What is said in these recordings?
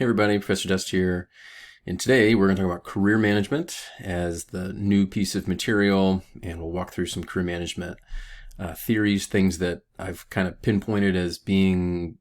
Hey everybody, Professor Dust here, and today we're going to talk about career management as the new piece of material, and we'll walk through some career management theories, things that I've kind of pinpointed as being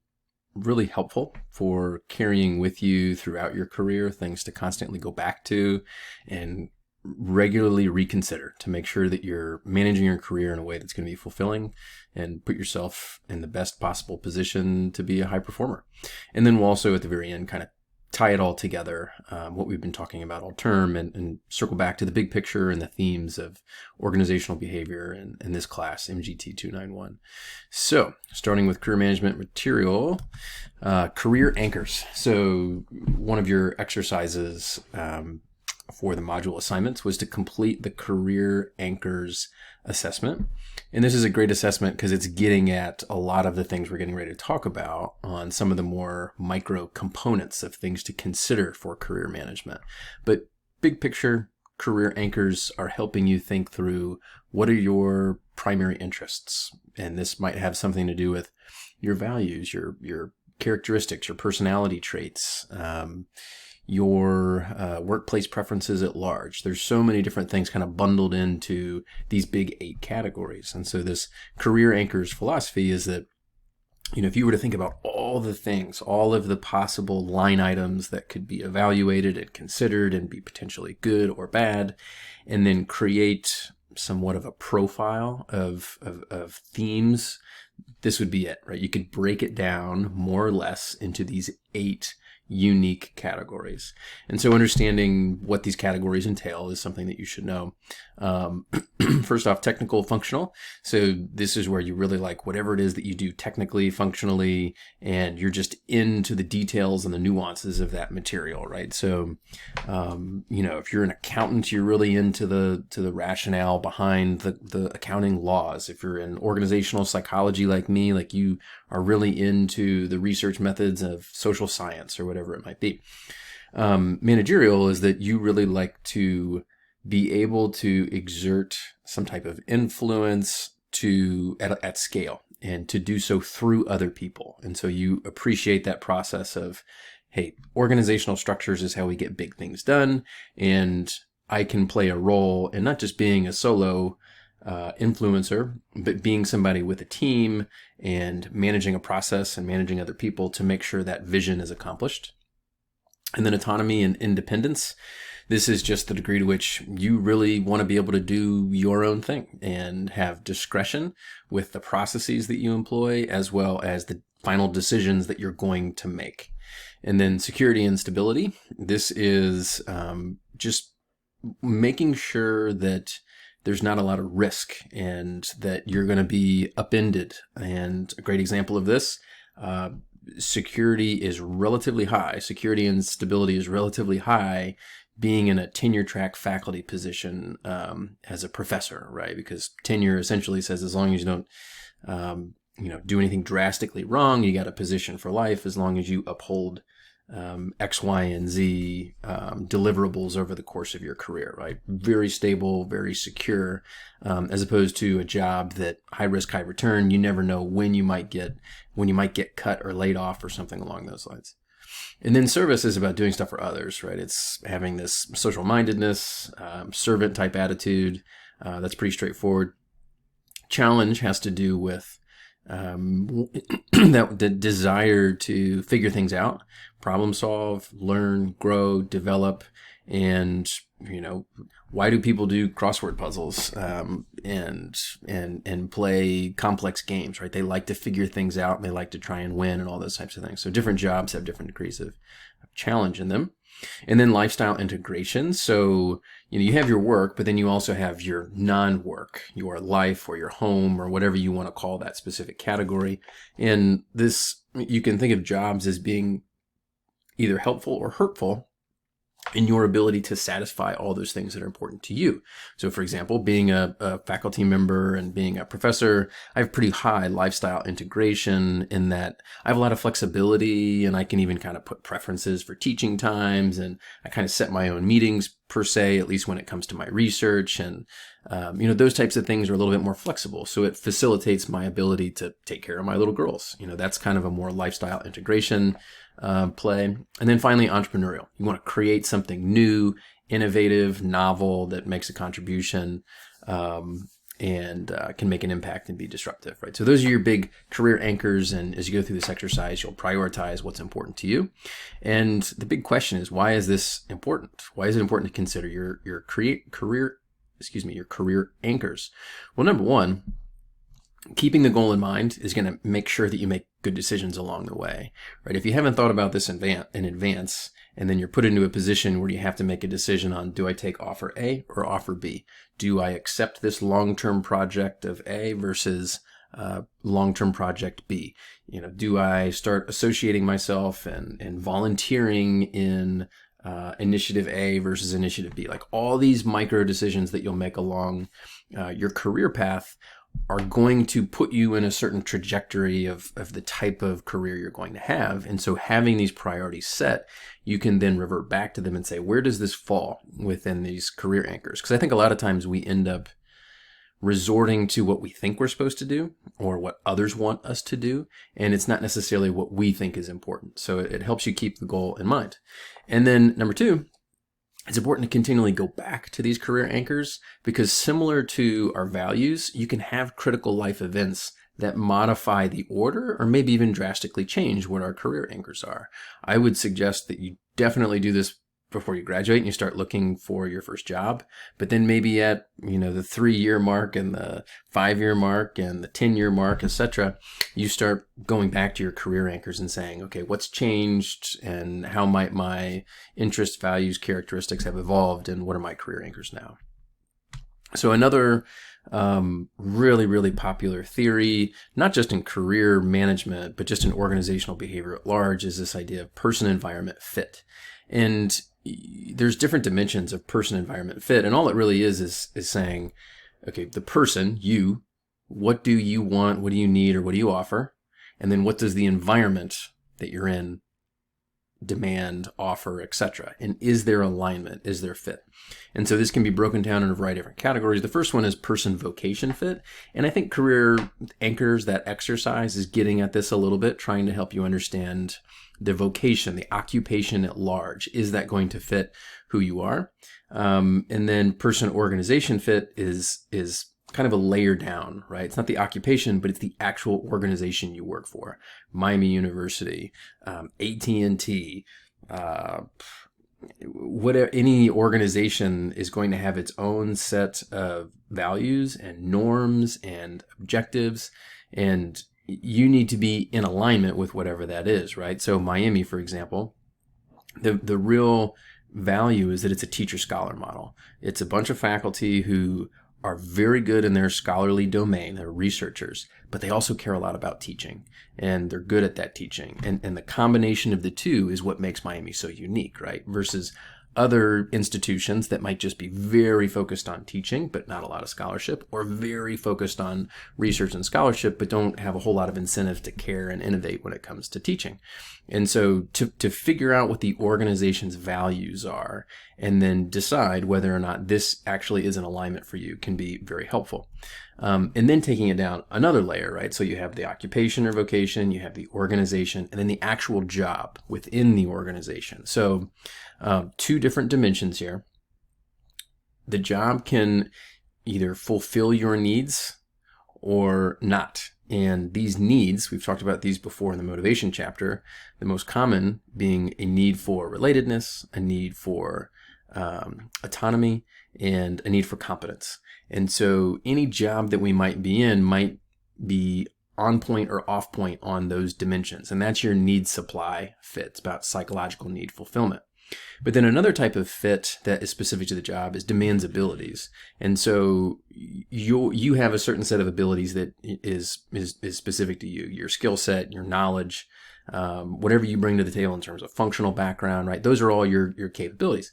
really helpful for carrying with you throughout your career, things to constantly go back to and regularly reconsider to make sure that you're managing your career in a way that's going to be fulfilling and put yourself in the best possible position to be a high performer. And then we'll also at the very end kind of tie it all together, what we've been talking about all term, and circle back to the big picture and the themes of organizational behavior in this class, MGT 291. So starting with career management material, career anchors. So one of your exercises for the module assignments was to complete the career anchors assessment. And this is a great assessment because it's getting at a lot of the things we're getting ready to talk about on some of the more micro components of things to consider for career management. But big picture, career anchors are helping you think through what are your primary interests. And this might have something to do with your values, your characteristics, your personality traits, your workplace preferences at large. There's so many different things kind of bundled into these big 8 categories. And so this career anchors philosophy is that, if you were to think about all the things, all of the possible line items that could be evaluated and considered and be potentially good or bad, and then create somewhat of a profile of themes, this would be it, right? You could break it down more or less into these 8 unique categories. And so understanding what these categories entail is something that you should know. First off, technical, functional. So this is where you really like whatever it is that you do technically, functionally, and you're just into the details and the nuances of that material, right? So, if you're an accountant, you're really into the rationale behind the accounting laws. If you're in organizational psychology like me, like you are really into the research methods of social science or whatever it might be. Managerial is that you really like to be able to exert some type of influence at scale and to do so through other people. And so you appreciate that process of, hey, organizational structures is how we get big things done. And I can play a role in not just being a solo influencer, but being somebody with a team and managing a process and managing other people to make sure that vision is accomplished. And then autonomy and independence. This is just the degree to which you really want to be able to do your own thing and have discretion with the processes that you employ, as well as the final decisions that you're going to make. And then security and stability. This is just making sure that there's not a lot of risk and that you're going to be upended. And a great example of this, security is relatively high. Security and stability is relatively high being in a tenure track faculty position as a professor, right? Because tenure essentially says as long as you don't do anything drastically wrong, you got a position for life as long as you uphold X, Y, and Z deliverables over the course of your career, right? Very stable, very secure, as opposed to a job that high risk, high return. You never know when you might get cut or laid off or something along those lines. And then service is about doing stuff for others, right? It's having this social mindedness, servant type attitude. That's pretty straightforward. Challenge has to do with the desire to figure things out, problem solve, learn, grow, develop, and why do people do crossword puzzles and play complex games, right? They like to figure things out and they like to try and win and all those types of things. So different jobs have different degrees of challenge in them. And then lifestyle integration. So, you have your work, but then you also have your non-work, your life or your home or whatever you want to call that specific category. And this, you can think of jobs as being either helpful or hurtful in your ability to satisfy all those things that are important to you. So for example, being a faculty member and being a professor, I have pretty high lifestyle integration in that I have a lot of flexibility and I can even kind of put preferences for teaching times, and I kind of set my own meetings per se, at least when it comes to my research. And, those types of things are a little bit more flexible. So it facilitates my ability to take care of my little girls. That's kind of a more lifestyle integration play. And then finally, entrepreneurial. You want to create something new, innovative, novel that makes a contribution, and can make an impact and be disruptive, right? So those are your big career anchors. And as you go through this exercise, you'll prioritize what's important to you. And the big question is, why is this important? Why is it important to consider your career anchors? Well, number one, keeping the goal in mind is going to make sure that you make good decisions along the way, right? If you haven't thought about this in advance, and then you're put into a position where you have to make a decision on, do I take offer A or offer B? Do I accept this long-term project of A versus long-term project B? Do I start associating myself and volunteering in initiative A versus initiative B? Like all these micro decisions that you'll make along your career path are going to put you in a certain trajectory of the type of career you're going to have. And so having these priorities set, you can then revert back to them and say, where does this fall within these career anchors? Because I think a lot of times we end up resorting to what we think we're supposed to do or what others want us to do, and it's not necessarily what we think is important. So it helps you keep the goal in mind. And then number two, it's important to continually go back to these career anchors, because similar to our values, you can have critical life events that modify the order or maybe even drastically change what our career anchors are. I would suggest that you definitely do this before you graduate and you start looking for your first job, but then maybe at the 3-year mark and the 5-year mark and the 10-year mark, etc., you start going back to your career anchors and saying, okay, what's changed and how might my interests, values, characteristics have evolved, and what are my career anchors now? So another really, really popular theory, not just in career management, but just in organizational behavior at large, is this idea of person-environment fit. And there's different dimensions of person-environment fit, and all it really is saying, okay, the person, you, what do you want, what do you need, or what do you offer? And then what does the environment that you're in demand, offer, etc.? And is there alignment? Is there fit? And so this can be broken down in a variety of different categories. The first one is person-vocation fit. And I think career anchors, that exercise, is getting at this a little bit, trying to help you understand the vocation, the occupation at large. Is that going to fit who you are? And then person-organization fit is kind of a layer down, right? It's not the occupation, but it's the actual organization you work for. Miami University, AT&T, whatever, any organization is going to have its own set of values and norms and objectives, and you need to be in alignment with whatever that is, right? So Miami, for example, the real value is that it's a teacher-scholar model. It's a bunch of faculty who are very good in their scholarly domain. They're researchers, but they also care a lot about teaching, and they're good at that teaching. And the combination of the two is what makes Miami so unique, right? Versus other institutions that might just be very focused on teaching, but not a lot of scholarship, or very focused on research and scholarship, but don't have a whole lot of incentive to care and innovate when it comes to teaching. And so to figure out what the organization's values are and then decide whether or not this actually is an alignment for you can be very helpful. And then taking it down another layer, right? So you have the occupation or vocation, you have the organization, and then the actual job within the organization. So two different dimensions here. The job can either fulfill your needs or not. And these needs, we've talked about these before in the motivation chapter, the most common being a need for relatedness, a need for autonomy, and a need for competence. And so any job that we might be in might be on point or off point on those dimensions. And that's your need supply fit. It's about psychological need fulfillment. But then another type of fit that is specific to the job is demands abilities. And so you have a certain set of abilities that is specific to you, your skill set, your knowledge, whatever you bring to the table in terms of functional background, right? Those are all your capabilities.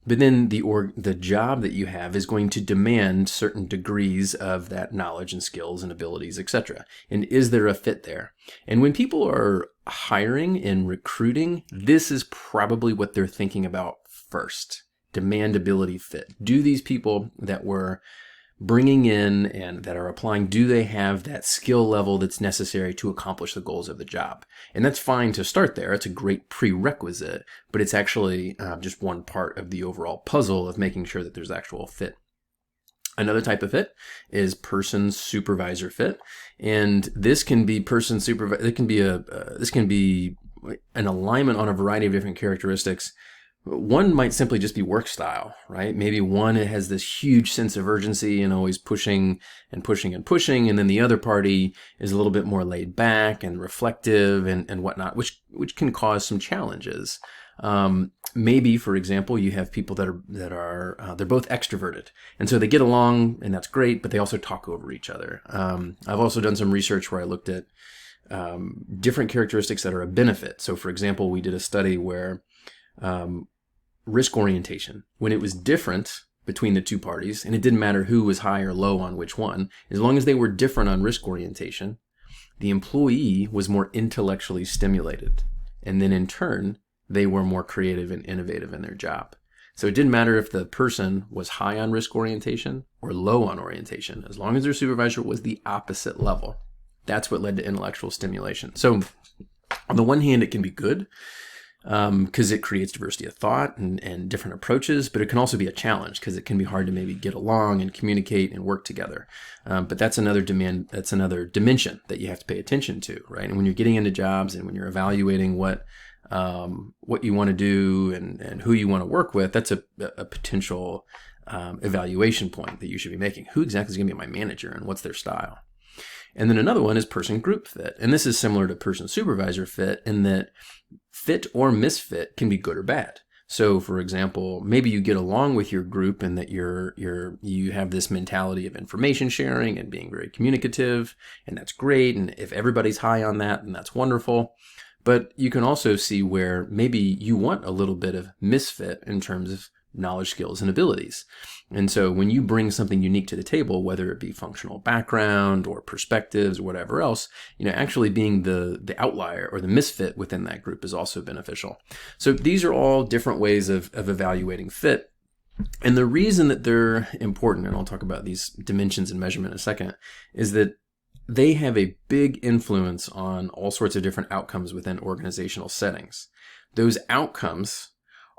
But then the job that you have is going to demand certain degrees of that knowledge and skills and abilities, etc. And is there a fit there? And when people are hiring and recruiting, this is probably what they're thinking about first. Demand ability fit. Do these people that we're bringing in and that are applying, do they have that skill level that's necessary to accomplish the goals of the job? And that's fine to start there. It's a great prerequisite, but it's actually just one part of the overall puzzle of making sure that there's actual fit. Another type of fit is person supervisor fit, and this can be person supervisor. It can be this can be an alignment on a variety of different characteristics. One might simply just be work style, right? Maybe one has this huge sense of urgency and always pushing and pushing and pushing, and then the other party is a little bit more laid back and reflective and whatnot, which can cause some challenges. Maybe, for example, you have people that are they're both extroverted, and so they get along, and that's great, but they also talk over each other. I've also done some research where I looked at different characteristics that are a benefit. So, for example, we did a study where risk orientation, when it was different between the two parties, and it didn't matter who was high or low on which one, as long as they were different on risk orientation, the employee was more intellectually stimulated, and then in turn, they were more creative and innovative in their job. So it didn't matter if the person was high on risk orientation or low on orientation, as long as their supervisor was the opposite level. That's what led to intellectual stimulation. So on the one hand, it can be good because it creates diversity of thought and different approaches, but it can also be a challenge because it can be hard to maybe get along and communicate and work together. But that's another dimension that you have to pay attention to, right? And when you're getting into jobs and when you're evaluating what you want to do and who you want to work with, that's a potential evaluation point that you should be making. Who exactly is going to be my manager and what's their style? And then another one is person group fit. And this is similar to person supervisor fit in that fit or misfit can be good or bad. So, for example, maybe you get along with your group and that you have this mentality of information sharing and being very communicative, and that's great. And if everybody's high on that, then that's wonderful. But you can also see where maybe you want a little bit of misfit in terms of knowledge, skills, and abilities. And so when you bring something unique to the table, whether it be functional background or perspectives or whatever else, actually being the outlier or the misfit within that group is also beneficial. So these are all different ways of evaluating fit. And the reason that they're important, and I'll talk about these dimensions and measurement in a second, is that they have a big influence on all sorts of different outcomes within organizational settings. Those outcomes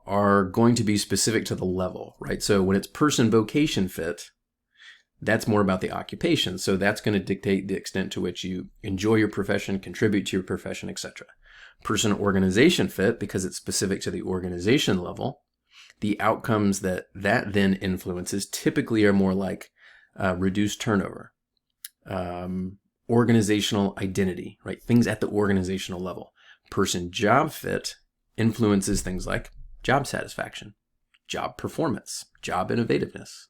are going to be specific to the level, right? So when it's person vocation fit, that's more about the occupation. So that's going to dictate the extent to which you enjoy your profession, contribute to your profession, etc. Person organization fit, because it's specific to the organization level, the outcomes that then influences typically are more like reduced turnover, organizational identity, right? Things at the organizational level. Person job fit influences things like job satisfaction, job performance, job innovativeness.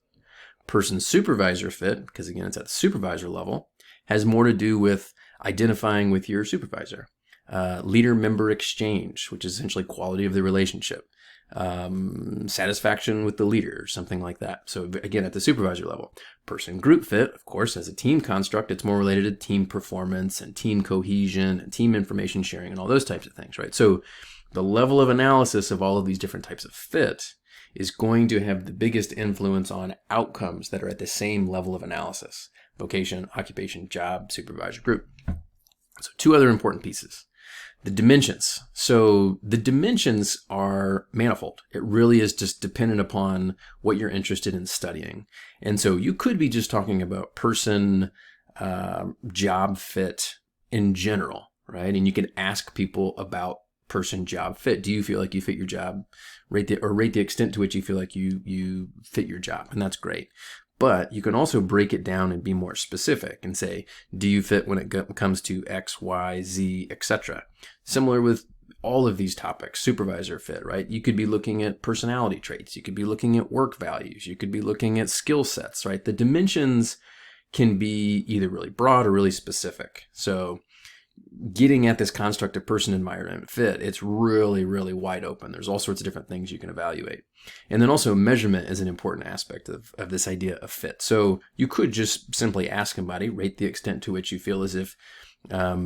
Person supervisor fit, because again, it's at the supervisor level, has more to do with identifying with your supervisor. Leader-member exchange, which is essentially quality of the relationship. Satisfaction with the leader, something like that. So again, at the supervisor level. Person group fit, of course, as a team construct, it's more related to team performance and team cohesion and team information sharing and all those types of things, right? So the level of analysis of all of these different types of fit is going to have the biggest influence on outcomes that are at the same level of analysis: vocation, occupation, job, supervisor, group. So two other important pieces. The dimensions. So the dimensions are manifold. It really is just dependent upon what you're interested in studying. And so you could be just talking about person job fit in general, right? And you can ask people about person job fit. Do you feel like you fit your job? Rate the extent to which you feel like you fit your job, and that's great. But you can also break it down and be more specific and say, do you fit when it comes to X, Y, Z, etc. Similar with all of these topics, supervisor fit, right? You could be looking at personality traits. You could be looking at work values. You could be looking at skill sets, right? The dimensions can be either really broad or really specific. So getting at this construct of person environment fit, it's really, really wide open. There's all sorts of different things you can evaluate. And then also measurement is an important aspect of this idea of fit. So you could just simply ask somebody, rate the extent to which you feel as if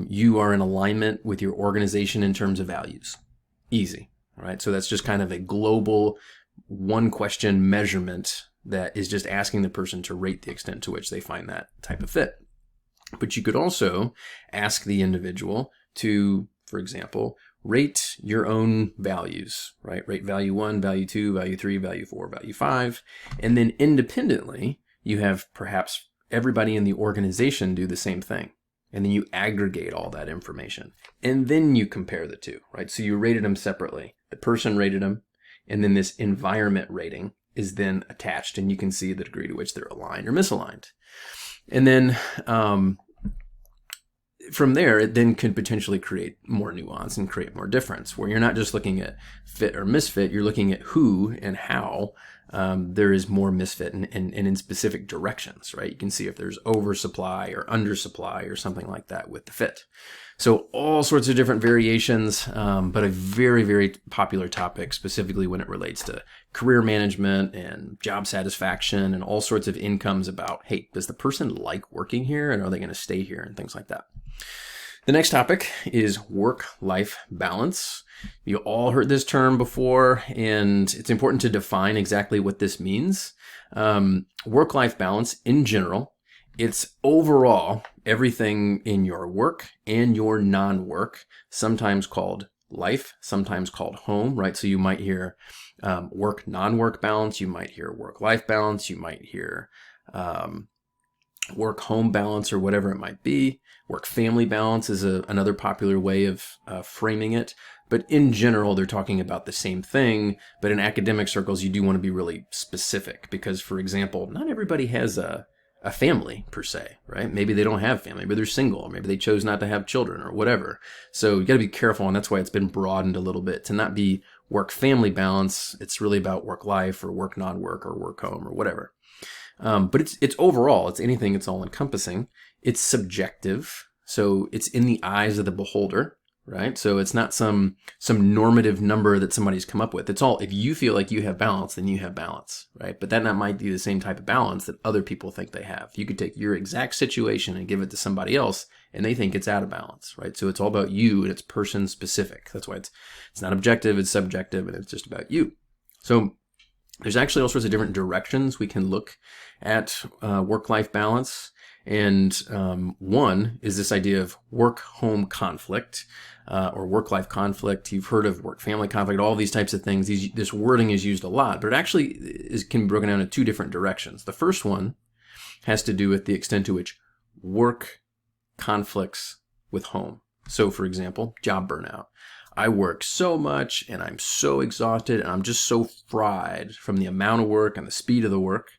you are in alignment with your organization in terms of values. Easy, right? So that's just kind of a global one question measurement that is just asking the person to rate the extent to which they find that type of fit. But you could also ask the individual to, for example, rate your own values, right? Rate value 1, value 2, value 3, value 4, value 5. And then independently, you have perhaps everybody in the organization do the same thing. And then you aggregate all that information. And then you compare the two, right? So you rated them separately. The person rated them, and then this environment rating is then attached, and you can see the degree to which they're aligned or misaligned. And then from there, it then could potentially create more nuance and create more difference, where you're not just looking at fit or misfit, you're looking at who and how there is more misfit and in specific directions, right? You can see if there's oversupply or undersupply or something like that with the fit. So all sorts of different variations, but a very, very popular topic, specifically when it relates to career management and job satisfaction and all sorts of incomes about, hey, does the person like working here and are they going to stay here and things like that. The next topic is work-life balance. You all heard this term before, and it's important to define exactly what this means. Work-life balance in general, it's overall everything in your work and your non-work, sometimes called life, sometimes called home, right? So you might hear work, non-work balance. You might hear work-life balance. You might hear work-home balance or whatever it might be. Work-family balance is another popular way of framing it. But in general, they're talking about the same thing. But in academic circles, you do want to be really specific because, for example, not everybody has a family per se, right? Maybe they don't have family, but they're single, or maybe they chose not to have children or whatever. So you got to be careful, and that's why it's been broadened a little bit to not be work-family balance. It's really about work-life or work-non-work or work-home or whatever. But it's overall, it's anything, it's all-encompassing. It's subjective, so it's in the eyes of the beholder, right? So it's not some normative number that somebody's come up with. It's all, if you feel like you have balance, then you have balance, right? But that not might be the same type of balance that other people think they have. You could take your exact situation and give it to somebody else, and they think it's out of balance, right? So it's all about you, and it's person specific. That's why it's not objective, it's subjective, and it's just about you. So there's actually all sorts of different directions we can look at work-life balance. And one is this idea of work-home conflict or work-life conflict. You've heard of work-family conflict, all these types of things. This wording is used a lot, but it actually can be broken down in two different directions. The first one has to do with the extent to which work conflicts with home. So, for example, job burnout. I work so much and I'm so exhausted and I'm just so fried from the amount of work and the speed of the work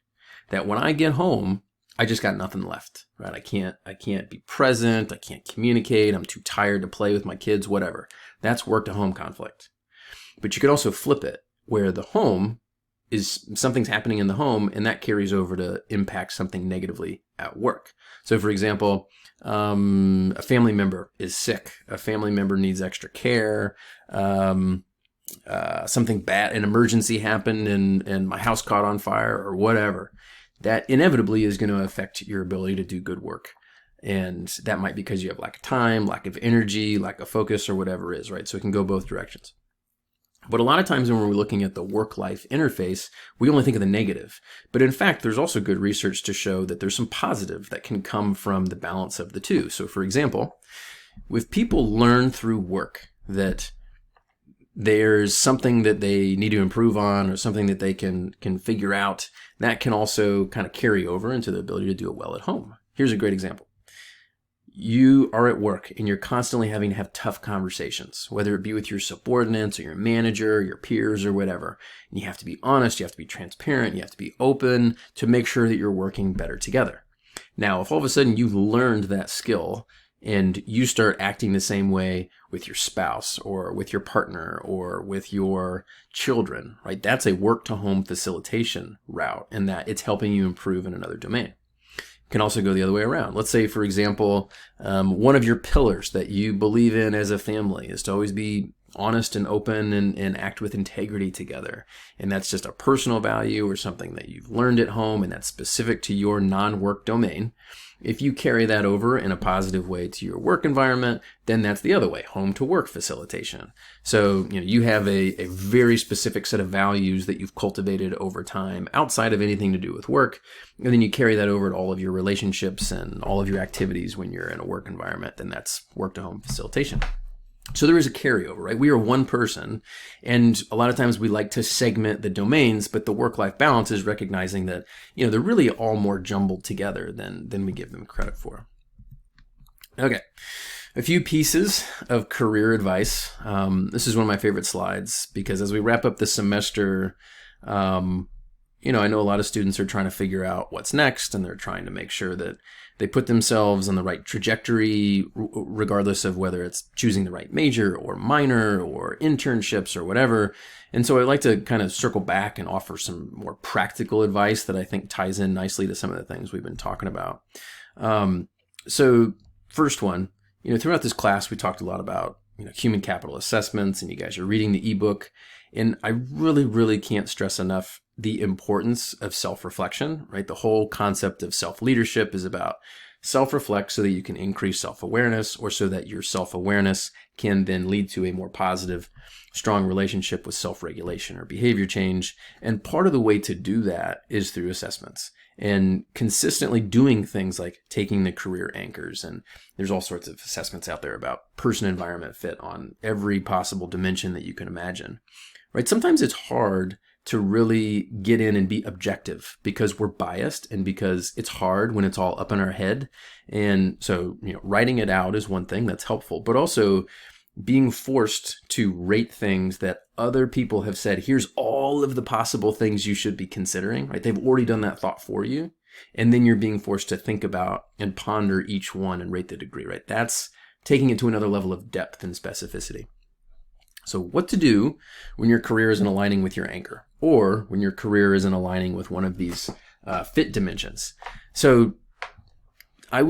that when I get home, I just got nothing left, right? I can't be present. I can't communicate. I'm too tired to play with my kids, whatever. That's work to home conflict. But you could also flip it where the home is something's happening in the home and that carries over to impact something negatively at work. So for example, a family member is sick. A family member needs extra care. Something bad, an emergency happened and my house caught on fire or whatever. That inevitably is going to affect your ability to do good work. And that might be because you have lack of time, lack of energy, lack of focus, or whatever it is, right? So it can go both directions. But a lot of times when we're looking at the work-life interface, we only think of the negative. But in fact, there's also good research to show that there's some positive that can come from the balance of the two. So for example, if people learn through work that there's something that they need to improve on or something that they can figure out, that can also kind of carry over into the ability to do it well at home. Here's a great example. You are at work and you're constantly having to have tough conversations, whether it be with your subordinates or your manager, your peers or whatever. And you have to be honest, you have to be transparent, you have to be open to make sure that you're working better together. Now, if all of a sudden you've learned that skill and you start acting the same way with your spouse or with your partner or with your children, right? That's a work-to-home facilitation route, and that it's helping you improve in another domain. It can also go the other way around. Let's say, for example, one of your pillars that you believe in as a family is to always be honest and open and act with integrity together. And that's just a personal value or something that you've learned at home and that's specific to your non-work domain. If you carry that over in a positive way to your work environment, then that's the other way, home to work facilitation. So, you have a very specific set of values that you've cultivated over time outside of anything to do with work. And then you carry that over to all of your relationships and all of your activities when you're in a work environment, then that's work to home facilitation. So there is a carryover, right? We are one person, and a lot of times we like to segment the domains, but the work-life balance is recognizing that, they're really all more jumbled together than we give them credit for. Okay, a few pieces of career advice. This is one of my favorite slides because as we wrap up the semester, I know a lot of students are trying to figure out what's next, and they're trying to make sure that they put themselves on the right trajectory, regardless of whether it's choosing the right major or minor or internships or whatever. And so I'd like to kind of circle back and offer some more practical advice that I think ties in nicely to some of the things we've been talking about. So first one, throughout this class, we talked a lot about human capital assessments, and you guys are reading the ebook. And I really, really can't stress enough the importance of self-reflection, right? The whole concept of self-leadership is about self-reflect so that you can increase self-awareness, or so that your self-awareness can then lead to a more positive, strong relationship with self-regulation or behavior change. And part of the way to do that is through assessments and consistently doing things like taking the career anchors. And there's all sorts of assessments out there about person-environment fit on every possible dimension that you can imagine, right? Sometimes it's hard to really get in and be objective because we're biased and because it's hard when it's all up in our head. And so, writing it out is one thing that's helpful, but also being forced to rate things that other people have said, here's all of the possible things you should be considering, right? They've already done that thought for you. And then you're being forced to think about and ponder each one and rate the degree, right? That's taking it to another level of depth and specificity. So what to do when your career isn't aligning with your anchor, or when your career isn't aligning with one of these fit dimensions. So I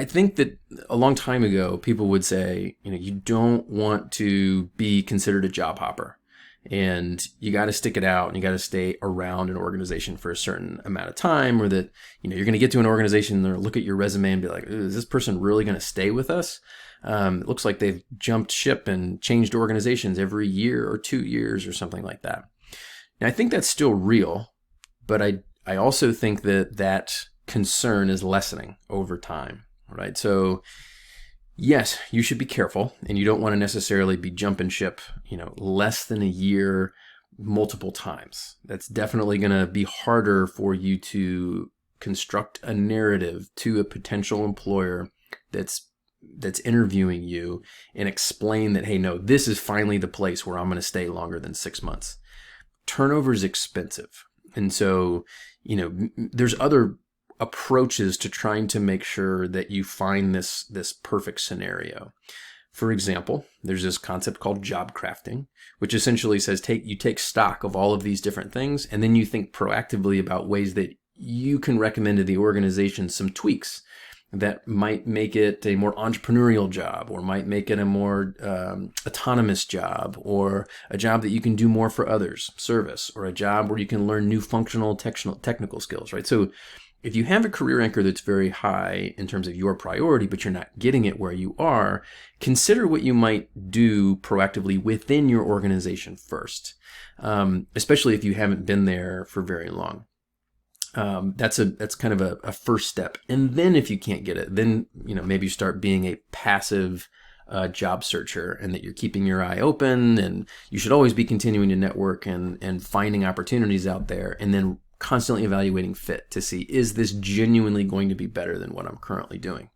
think that a long time ago, people would say, you don't want to be considered a job hopper, and you got to stick it out, and you got to stay around an organization for a certain amount of time, or that, you're going to get to an organization and look at your resume and be like, is this person really going to stay with us? It looks like they've jumped ship and changed organizations every year or 2 years or something like that. Now, I think that's still real, but I also think that concern is lessening over time, right? So yes, you should be careful, and you don't want to necessarily be jumping ship, less than a year multiple times. That's definitely going to be harder for you to construct a narrative to a potential employer that's interviewing you and explain that, hey, no, this is finally the place where I'm going to stay longer than 6 months. Turnover is expensive. And so, there's other approaches to trying to make sure that you find this perfect scenario. For example, there's this concept called job crafting, which essentially says you take stock of all of these different things, and then you think proactively about ways that you can recommend to the organization some tweaks that might make it a more entrepreneurial job, or might make it a more autonomous job, or a job that you can do more for others, service, or a job where you can learn new functional technical skills, right? So if you have a career anchor that's very high in terms of your priority, but you're not getting it where you are, consider what you might do proactively within your organization first, especially if you haven't been there for very long. That's kind of a first step. And then if you can't get it, then, maybe you start being a passive job searcher, and that you're keeping your eye open, and you should always be continuing to network and finding opportunities out there, and then constantly evaluating fit to see, is this genuinely going to be better than what I'm currently doing?